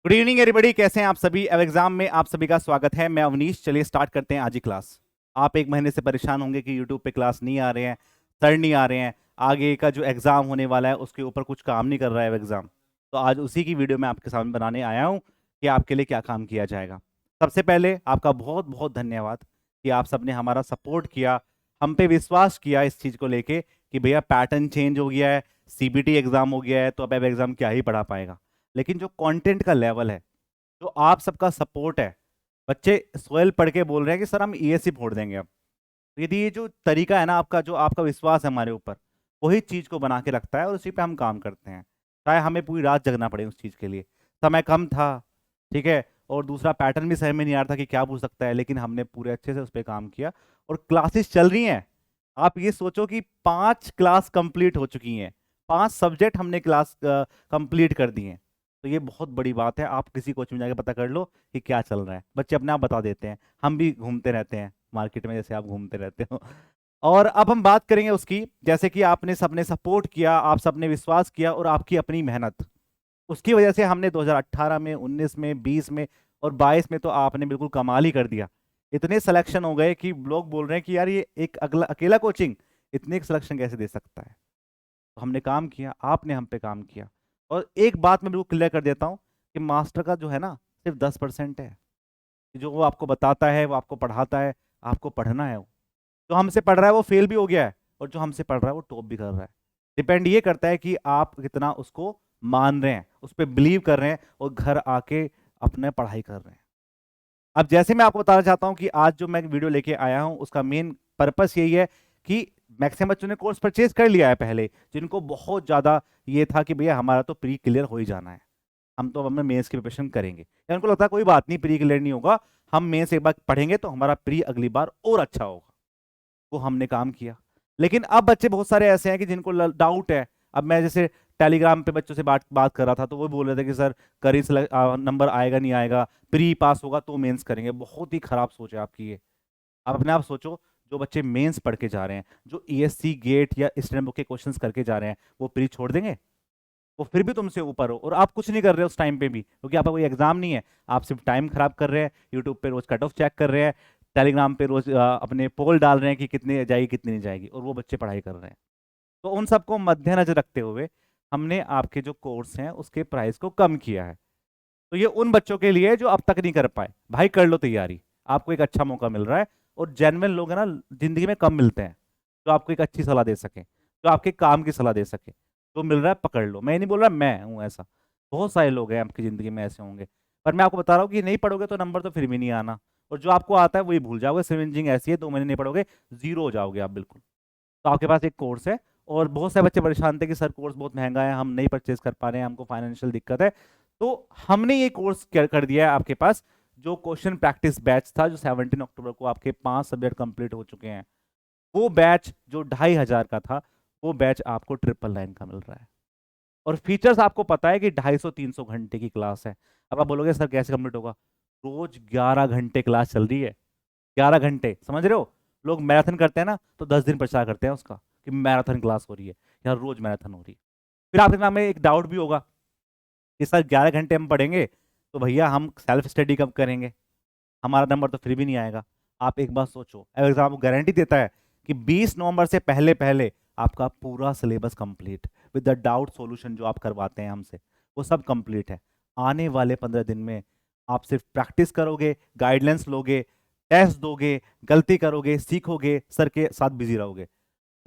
Good evening everybody, कैसे हैं आप सभी। अब एग्जाम में आप सभी का स्वागत है। मैं अवनीश। चलिए स्टार्ट करते हैं आज की क्लास। आप एक महीने से परेशान होंगे कि यूट्यूब पे क्लास नहीं आ रहे हैं, सर नहीं आ रहे हैं, आगे का जो एग्जाम होने वाला है उसके ऊपर कुछ काम नहीं कर रहा है एग्जाम। तो आज उसी की वीडियो मैं आपके सामने बनाने आया हूँ कि आपके लिए क्या काम किया जाएगा। सबसे पहले आपका बहुत बहुत धन्यवाद कि आप सबने हमारा सपोर्ट किया, हम पे विश्वास किया इस चीज़ को लेके कि भैया पैटर्न चेंज हो गया है, सीबीटी एग्जाम हो गया है, तो अब एग्जाम क्या ही पढ़ा पाएगा। लेकिन जो कंटेंट का लेवल है, जो आप सबका सपोर्ट है, बच्चे सोयल पढ़ के बोल रहे हैं कि सर हम ईएससी फोड़ देंगे अब। तो यदि ये जो तरीका है ना आपका, जो आपका विश्वास है हमारे ऊपर, वही चीज़ को बना के रखता है और उसी पे हम काम करते हैं। चाहे हमें पूरी रात जगना पड़े उस चीज़ के लिए। समय कम था, ठीक है, और दूसरा पैटर्न भी समझ में नहीं आ रहा था कि क्या पूछ सकता है, लेकिन हमने पूरे अच्छे से उस पर काम किया और क्लासेस चल रही हैं। आप ये सोचो कि 5 क्लास कंप्लीट हो चुकी हैं, 5 सब्जेक्ट हमने क्लास कंप्लीट कर दी हैं। तो ये बहुत बड़ी बात है। आप किसी कोचिंग में जाके पता कर लो कि क्या चल रहा है, बच्चे अपने आप बता देते हैं। हम भी घूमते रहते हैं मार्केट में जैसे आप घूमते रहते हो। और अब हम बात करेंगे उसकी, जैसे कि आपने सबने सपोर्ट किया, आप सबने विश्वास किया और आपकी अपनी मेहनत, उसकी वजह से हमने 2018 में, 19 में, 20 में और 22 में तो आपने बिल्कुल कमाल ही कर दिया। इतने सिलेक्शन हो गए कि लोग बोल रहे हैं कि यार ये एक अगला अकेला कोचिंग इतने सिलेक्शन कैसे दे सकता है। तो हमने काम किया, आपने हम पे काम किया। और एक बात मैं बिल्कुल क्लियर कर देता हूँ कि मास्टर का जो है ना, सिर्फ 10% है। जो वो आपको बताता है, वो आपको पढ़ाता है, आपको पढ़ना है। वो जो हमसे पढ़ रहा है वो फेल भी हो गया है, और जो हमसे पढ़ रहा है वो टॉप भी कर रहा है। डिपेंड ये करता है कि आप कितना उसको मान रहे हैं, उस पर बिलीव कर रहे हैं और घर आके अपने पढ़ाई कर रहे हैं। अब जैसे मैं आपको बताना चाहता हूं कि आज जो मैं वीडियो लेके आया हूं उसका मेन पर्पस यही है कि मैक्सिमम बच्चों ने कोर्स परचेज कर लिया है पहले, जिनको बहुत ज़्यादा ये था कि भैया हमारा तो प्री क्लियर हो ही जाना है, हम तो अपने मेंस की प्रिपरेशन करेंगे, या उनको लगता है कोई बात नहीं, प्री क्लियर नहीं होगा, हम मेंस एक बार पढ़ेंगे तो हमारा प्री अगली बार और अच्छा होगा। वो हमने काम किया। लेकिन अब बच्चे बहुत सारे ऐसे हैं कि जिनको डाउट है। अब मैं जैसे टेलीग्राम पे बच्चों से बात बात कर रहा था, तो वो बोल रहे थे कि सर करी नंबर आएगा नहीं आएगा, प्री पास होगा तो मेंस करेंगे। बहुत ही खराब सोच है आपकी ये। आप अपने आप सोचो, जो बच्चे मेंस पढ़ के जा रहे हैं, जो ईएससी गेट या स्टैंडर्ड बुक के क्वेश्चंस करके जा रहे हैं, वो प्री छोड़ देंगे? वो फिर भी तुमसे ऊपर हो और आप कुछ नहीं कर रहे हो उस टाइम पे भी, क्योंकि आपका कोई एग्जाम नहीं है। आप सिर्फ टाइम खराब कर रहे हैं, यूट्यूब पे रोज कट ऑफ चेक कर रहे हैं, टेलीग्राम पे रोज अपने पोल डाल रहे हैं कि कितनी जाएगी कितनी नहीं जाएगी, और वो बच्चे पढ़ाई कर रहे हैं। तो उन सबको मद्देनजर रखते हुए हमने आपके जो कोर्स हैं उसके प्राइस को कम किया है। तो ये उन बच्चों के लिए जो अब तक नहीं कर पाए, भाई कर लो तैयारी, आपको एक अच्छा मौका मिल रहा है। और जेन्युइन लोग हैं ना, जिंदगी में कम मिलते हैं, जो आपको एक अच्छी सलाह दे सके, जो आपके काम की सलाह दे सके। जो मिल रहा है पकड़ लो। मैं नहीं बोल रहा मैं हूँ ऐसा, बहुत सारे लोग हैं आपकी ज़िंदगी में ऐसे होंगे। पर मैं आपको बता रहा हूँ कि नहीं पढ़ोगे तो नंबर तो फिर भी नहीं आना, और जो आपको आता है वही भूल जाओगे। सिविल इंजीनियरिंग ऐसी है, 2 महीने नहीं पढ़ोगे जीरो हो जाओगे आप बिल्कुल। तो आपके पास एक कोर्स है। और बहुत सारे बच्चे परेशान थे कि सर कोर्स बहुत महंगा है, हम नहीं परचेज कर पा रहे हैं, हमको फाइनेंशियल दिक्कत है। तो हमने ये कोर्स कर दिया है आपके पास, जो क्वेश्चन प्रैक्टिस बैच था, जो 17 अक्टूबर को आपके 5 सब्जेक्ट कंप्लीट हो चुके हैं, वो बैच जो 2,500 का था, वो बैच आपको 999 का मिल रहा है। और फीचर्स आपको पता है कि 250-300 घंटे की क्लास है। अब आप बोलोगे सर कैसे कंप्लीट होगा? रोज 11 घंटे क्लास चल रही है। 11 घंटे, समझ रहे हो? लोग मैराथन करते हैं ना, तो 10 दिन प्रचार करते हैं उसका कि मैराथन क्लास हो रही है, यार रोज मैराथन हो रही है। फिर आपके दिमाग में एक डाउट भी होगा कि सर 11 घंटे हम पढ़ेंगे तो भैया हम सेल्फ स्टडी कब करेंगे, हमारा नंबर तो फिर भी नहीं आएगा। आप एक बार सोचो, एग्जाम आपको गारंटी देता है कि 20 नवंबर से पहले पहले आपका पूरा syllabus complete with the doubt solution जो आप करवाते हैं हमसे, वो सब कंप्लीट है। आने वाले 15 दिन में आप सिर्फ प्रैक्टिस करोगे, गाइडलाइंस लोगे, टेस्ट दोगे, गलती करोगे, सीखोगे, सर के साथ बिजी रहोगे।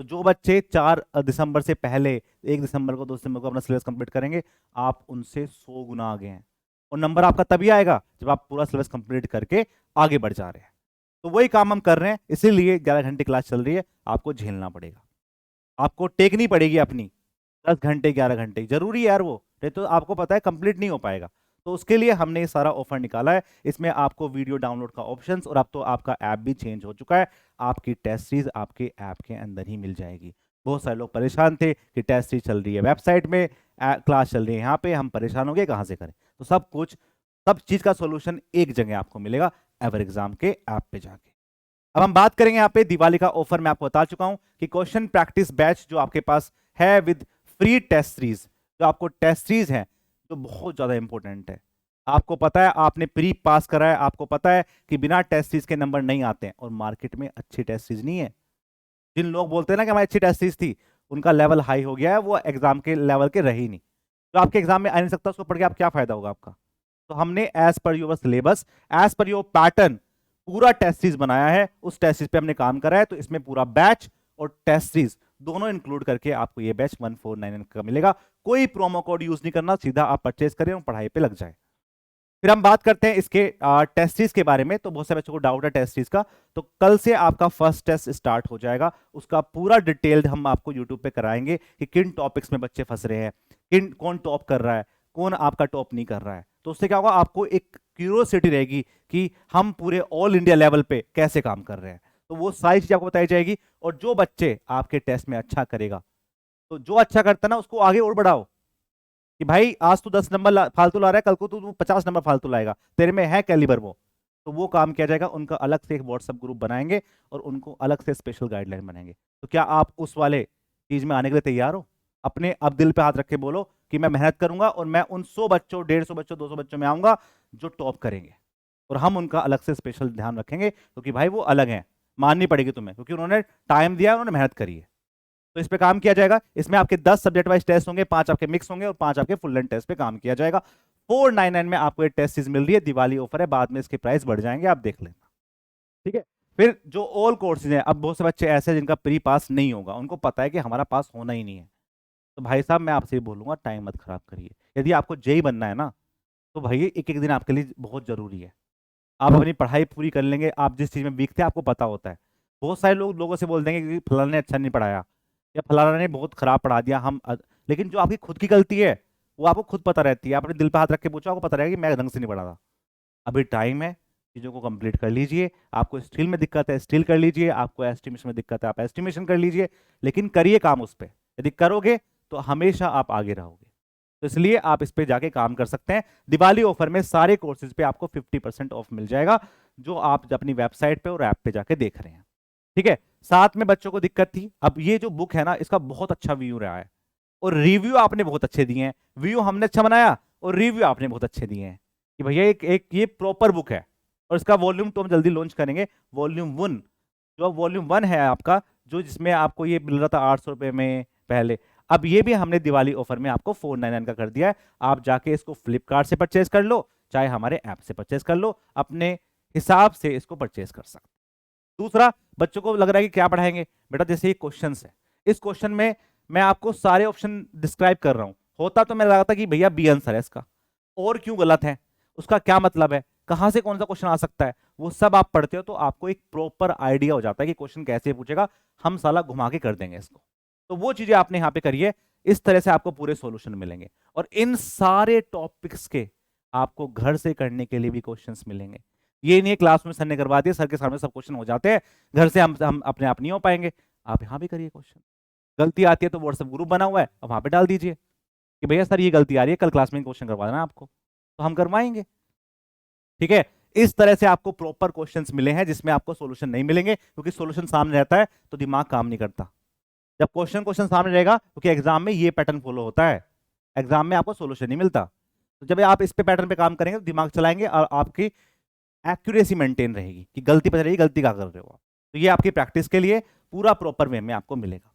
तो जो बच्चे 4 दिसंबर से पहले, 1 दिसंबर को, 2 दिसंबर को अपना सिलेबस कंप्लीट करेंगे, आप उनसे 100 गुना आगे हैं। और नंबर आपका तभी आएगा जब आप पूरा सिलेबस कंप्लीट करके आगे बढ़ जा रहे हैं। तो वही काम हम कर रहे हैं, इसीलिए 11 घंटे क्लास चल रही है। आपको झेलना पड़ेगा, आपको टेकनी पड़ेगी अपनी। 10 घंटे 11 घंटे जरूरी है यार, वो नहीं तो आपको पता है कंप्लीट नहीं हो पाएगा। तो उसके लिए हमने ये सारा ऑफर निकाला है। इसमें आपको वीडियो डाउनलोड का ऑप्शन, और अब तो आपका ऐप भी चेंज हो चुका है। आपकी टेस्ट सीरीज आपके ऐप के अंदर ही मिल जाएगी। बहुत सारे लोग परेशान थे कि टेस्ट सीरीज चल रही है वेबसाइट में, क्लास चल रही है यहाँ पे, हम परेशान हो गए कहाँ से करें। तो सब कुछ, सब चीज का सोल्यूशन एक जगह आपको मिलेगा, एवर एग्जाम के ऐप पे जाके। अब हम बात करेंगे यहाँ पे दिवाली का ऑफर। मैं आपको बता चुका हूं कि क्वेश्चन प्रैक्टिस बैच जो आपके पास है विद फ्री टेस्ट सीरीज, जो आपको टेस्ट सीरीज है जो बहुत ज्यादा इंपॉर्टेंट है। आपको पता है आपने प्री पास करा है, आपको पता है कि बिना टेस्ट सीरीज के नंबर नहीं आते हैं, और मार्केट में अच्छी टेस्ट सीरीज नहीं है। जिन लोग बोलते हैं ना कि हमारी अच्छी टेस्ट सीरीज थी, उनका लेवल हाई हो गया है, वो एग्जाम के लेवल के रहे ही नहीं। तो आपके एग्जाम में आ नहीं सकता, उसको पढ़ के आप क्या फायदा होगा आपका। तो हमने as per your syllabus, as per your pattern पूरा टेस्ट सीरीज बनाया है, उस टेस्ट सीरीज पे हमने काम करा है। तो इसमें पूरा बैच और टेस्ट सीरीज दोनों इंक्लूड करके आपको ये बैच 1499 का मिलेगा। कोई प्रोमो कोड यूज नहीं करना, सीधा आप परचेज करें और पढ़ाई पे लग जाए। फिर हम बात करते हैं इसके टेस्ट सीरीज के बारे में। तो बहुत सारे बच्चों को डाउट है टेस्ट सीरीज का, तो कल से आपका फर्स्ट टेस्ट स्टार्ट हो जाएगा। उसका पूरा डिटेल्ड हम आपको यूट्यूब पे कराएंगे कि किन टॉपिक्स में बच्चे फंस रहे हैं, किन कौन टॉप कर रहा है, कौन आपका टॉप नहीं कर रहा है। तो उससे क्या होगा, आपको एक क्यूरियोसिटी रहेगी कि हम पूरे ऑल इंडिया लेवल पे कैसे काम कर रहे हैं। तो वो सारी चीज आपको बताई जाएगी। और जो बच्चे आपके टेस्ट में अच्छा करेगा, तो जो अच्छा करता है ना उसको आगे और बढ़ाओ कि भाई आज तू 10 नंबर फालतू ला रहा है, कल को तू 50 नंबर फालतू लाएगा, तेरे में है कैलिबर वो। तो वो काम किया जाएगा, उनका अलग से एक व्हाट्सएप ग्रुप बनाएंगे और उनको अलग से स्पेशल गाइडलाइन बनाएंगे। तो क्या आप उस वाले चीज में आने के लिए तैयार हो? अपने अब दिल पे हाथ रख के बोलो कि मैं मेहनत करूंगा और मैं उन 100 बच्चों, 150 बच्चों, 200 बच्चों में आऊंगा जो टॉप करेंगे, और हम उनका अलग से स्पेशल ध्यान रखेंगे, क्योंकि भाई वो अलग हैं, माननी पड़ेगी तुम्हें, क्योंकि उन्होंने टाइम दिया, उन्होंने मेहनत करी है। तो इस पे काम किया जाएगा। इसमें आपके 10 सब्जेक्ट वाइज टेस्ट होंगे, 5 आपके मिक्स होंगे और 5 आपके फुल लेंथ टेस्ट पे काम किया जाएगा। 499 में आपको ये टेस्ट सीरीज मिल रही है, दिवाली ऑफर है, बाद में इसके प्राइस बढ़ जाएंगे, आप देख लेना। ठीक है। फिर जो ऑल कोर्सेज हैं, अब बहुत से बच्चे ऐसे हैं जिनका प्री पास नहीं होगा, उनको पता है कि हमारा पास होना ही नहीं है। तो भाई साहब मैं आपसे बोलूंगा टाइम मत खराब करिए। यदि आपको जेई बनना है ना, तो भाई एक एक दिन आपके लिए बहुत जरूरी है। आप अपनी पढ़ाई पूरी कर लेंगे, आप जिस चीज में वीक थे आपको पता होता है। बहुत सारे लोग लोगों से बोल देंगे कि फलाना ने अच्छा नहीं पढ़ाया या फलाना ने बहुत खराब पढ़ा दिया, लेकिन जो आपकी खुद की गलती है वो आपको खुद पता रहती है। आपने दिल पे हाथ रख के पूछो, आपको पता रहेगा कि मैं ढंग से नहीं पढ़ा था। अभी टाइम है, चीज़ों को कंप्लीट कर लीजिए। आपको स्टील में दिक्कत है, स्टील कर लीजिए। आपको एस्टिमेशन में दिक्कत है, आप एस्टिमेशन कर लीजिए। लेकिन करिए काम उस पर। यदि करोगे तो हमेशा आप आगे रहोगे। तो इसलिए आप इस पे जाके काम कर सकते हैं। दिवाली ऑफर में सारे कोर्सेज पे आपको 50% ऑफ मिल जाएगा, जो आप अपनी वेबसाइट पे और ऐप पे जाके देख रहे हैं। ठीक है। साथ में बच्चों को दिक्कत थी, अब ये जो बुक है ना, इसका बहुत अच्छा व्यू रहा है और रिव्यू आपने बहुत अच्छे दिए हैं। व्यू हमने अच्छा बनाया और रिव्यू आपने बहुत अच्छे दिए हैं कि भैया एक एक ये प्रॉपर बुक है। और इसका वॉल्यूम तो हम जल्दी लॉन्च करेंगे, वॉल्यूम 1। जो वॉल्यूम 1 है आपका, जो जिसमें आपको ये मिल रहा था 800 रुपये में पहले, अब ये भी हमने दिवाली ऑफर में आपको 499 का कर दिया है। आप जाके इसको फ्लिपकार्ट से परचेज कर लो, चाहे हमारे ऐप से परचेज कर लो, अपने हिसाब से इसको परचेज कर सकते। दूसरा, बच्चों को लग रहा है कि क्या पढ़ाएंगे बेटा, जैसे ये क्वेश्चन है, इस क्वेश्चन में मैं आपको सारे ऑप्शन डिस्क्राइब कर रहा हूं। होता तो मैं लगा था कि भैया बी आंसर है इसका, और क्यों गलत है, उसका क्या मतलब है, कहां से कौन सा क्वेश्चन आ सकता है, वो सब आप पढ़ते हो तो आपको एक प्रॉपर आइडिया हो जाता है कि क्वेश्चन कैसे पूछेगा, हम साला घुमा के कर देंगे इसको। तो वो चीजें आपने यहां पे करिए, इस तरह से आपको पूरे सॉल्यूशन मिलेंगे। और इन सारे टॉपिक्स के आपको घर से करने के लिए भी क्वेश्चंस मिलेंगे। ये नहीं है क्लास में सर ने करवा दिया, सर के सामने सब क्वेश्चन हो जाते हैं, घर से हम अपने आप नहीं हो पाएंगे। आप यहां भी करिए क्वेश्चन। गलती आती है तो व्हाट्सएप ग्रुप बना हुआ है, अब वहां पे डाल दीजिए कि भैया सर ये गलती आ रही है, कल क्लास में क्वेश्चन करवा देना आपको, तो हम करवाएंगे। ठीक है। इस तरह से आपको प्रॉपर क्वेश्चंस मिले हैं, जिसमें आपको सॉल्यूशन नहीं मिलेंगे, क्योंकि सॉल्यूशन सामने रहता है तो दिमाग काम नहीं करता। जब क्वेश्चन क्वेश्चन सामने रहेगा, क्योंकि एग्जाम में ये पैटर्न फॉलो होता है, एग्जाम में आपको सॉल्यूशन नहीं मिलता। तो जब आप इस पे पैटर्न पे काम करेंगे तो दिमाग चलाएंगे और आपकी एक्यूरेसी मेंटेन रहेगी कि गलती पता रहेगी गलती क्या कर रहे हो आप। तो ये आपकी प्रैक्टिस के लिए पूरा प्रॉपर वे में आपको मिलेगा।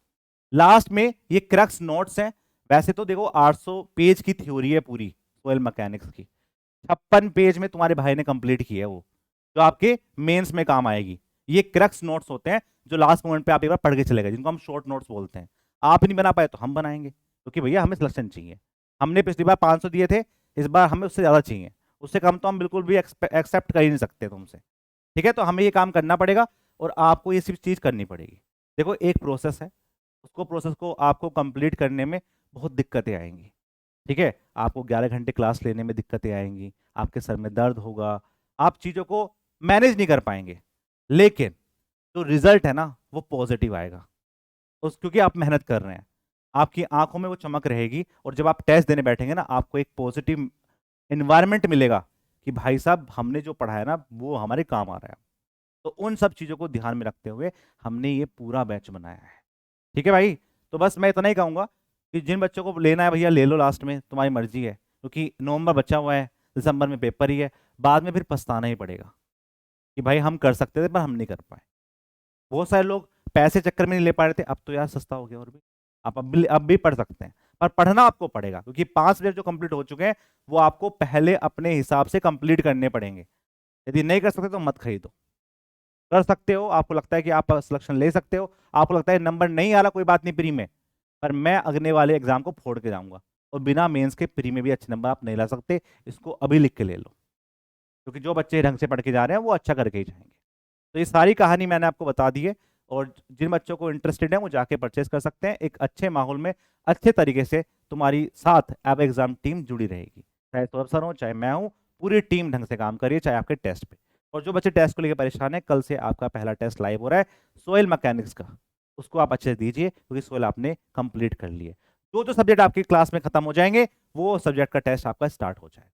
लास्ट में ये क्रक्स नोट्स हैं। वैसे तो देखो 800 पेज की थ्योरी है पूरी सोयल मैकेनिक्स की, 56 पेज में तुम्हारे भाई ने कंप्लीट की है वो, जो आपके मेंस में काम आएगी। ये क्रक्स नोट्स होते हैं जो लास्ट मोमेंट पे आप एक बार पढ़ के चले गए, जिनको हम शॉर्ट नोट्स बोलते हैं। आप नहीं बना पाए तो हम बनाएंगे, क्योंकि भैया हमें सिलेक्शन चाहिए। हमने पिछली बार 500 दिए थे, इस बार हमें उससे ज़्यादा चाहिए। उससे कम तो हम बिल्कुल भी एक्सेप्ट कर ही नहीं सकते तुमसे। ठीक है। तो हमें ये काम करना पड़ेगा और आपको ये सिर्फ चीज़ करनी पड़ेगी। देखो एक प्रोसेस है, उसको प्रोसेस को आपको कंप्लीट करने में बहुत दिक्कतें आएंगी। ठीक है। आपको 11 घंटे क्लास लेने में दिक्कतें आएंगी, आपके सर में दर्द होगा, आप चीज़ों को मैनेज नहीं कर पाएंगे, लेकिन जो रिजल्ट है ना वो पॉजिटिव आएगा। उस क्योंकि आप मेहनत कर रहे हैं, आपकी आंखों में वो चमक रहेगी, और जब आप टेस्ट देने बैठेंगे ना, आपको एक पॉजिटिव इन्वायरमेंट मिलेगा कि भाई साहब हमने जो पढ़ा है ना वो हमारे काम आ रहा है। तो उन सब चीज़ों को ध्यान में रखते हुए हमने ये पूरा बैच बनाया है। ठीक है भाई। तो बस मैं इतना ही कहूँगा कि जिन बच्चों को लेना है भैया ले लो, लास्ट में तुम्हारी मर्जी है, क्योंकि नवंबर बचा हुआ है, दिसंबर में पेपर ही है, बाद में फिर पछताना ही पड़ेगा कि भाई हम कर सकते थे पर हम नहीं कर पाए। बहुत सारे लोग पैसे चक्कर में नहीं ले पा रहे थे, अब तो यार सस्ता हो गया और भी आप अब भी पढ़ सकते हैं, पर पढ़ना आपको पड़ेगा क्योंकि 5 सब्जेक्ट जो कंप्लीट हो चुके हैं वो आपको पहले अपने हिसाब से कंप्लीट करने पड़ेंगे। यदि नहीं कर सकते तो मत खरीदो, कर सकते हो, आपको लगता है कि आप सिलेक्शन ले सकते हो, आपको लगता है नंबर नहीं आ रहा कोई बात नहीं प्री में, पर मैं अगले वाले एग्जाम को फोड़ के जाऊंगा और बिना मेंस के प्री में भी अच्छे नंबर आप नहीं ला सकते, इसको अभी लिख के ले लो, क्योंकि जो बच्चे ढंग से पढ़ के जा रहे हैं वो अच्छा करके ही जाएंगे। तो ये सारी कहानी मैंने आपको बता दी है, और जिन बच्चों को इंटरेस्टेड है वो जाके परचेस कर सकते हैं। एक अच्छे माहौल में अच्छे तरीके से तुम्हारी साथ अब एग्जाम टीम जुड़ी रहेगी, चाहे सौरभ सर हो चाहे मैं हूँ, पूरी टीम ढंग से काम करिए चाहे आपके टेस्ट पे। और जो बच्चे टेस्ट को लेकर परेशान है, कल से आपका पहला टेस्ट लाइव हो रहा है सोयल मैकेनिक्स का, उसको आप अच्छे से दीजिए क्योंकि सोयल आपने कंप्लीट कर लिए। जो जो सब्जेक्ट आपकी क्लास में खत्म हो जाएंगे वो सब्जेक्ट का टेस्ट आपका स्टार्ट हो जाएगा।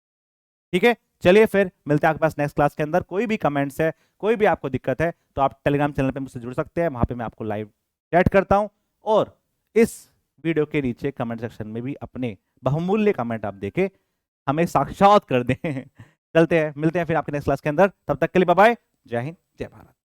ठीक है, चलिए फिर मिलते हैं आपके पास नेक्स्ट क्लास के अंदर। कोई भी कमेंट्स है, कोई भी आपको दिक्कत है तो आप टेलीग्राम चैनल पे मुझसे जुड़ सकते हैं, वहां पे मैं आपको लाइव चैट करता हूं, और इस वीडियो के नीचे कमेंट सेक्शन में भी अपने बहुमूल्य कमेंट आप देके हमें साक्षात कर दें। चलते हैं, मिलते हैं फिर आपके नेक्स्ट क्लास के अंदर, तब तक के लिए बाय बाय, जय हिंद जय भारत।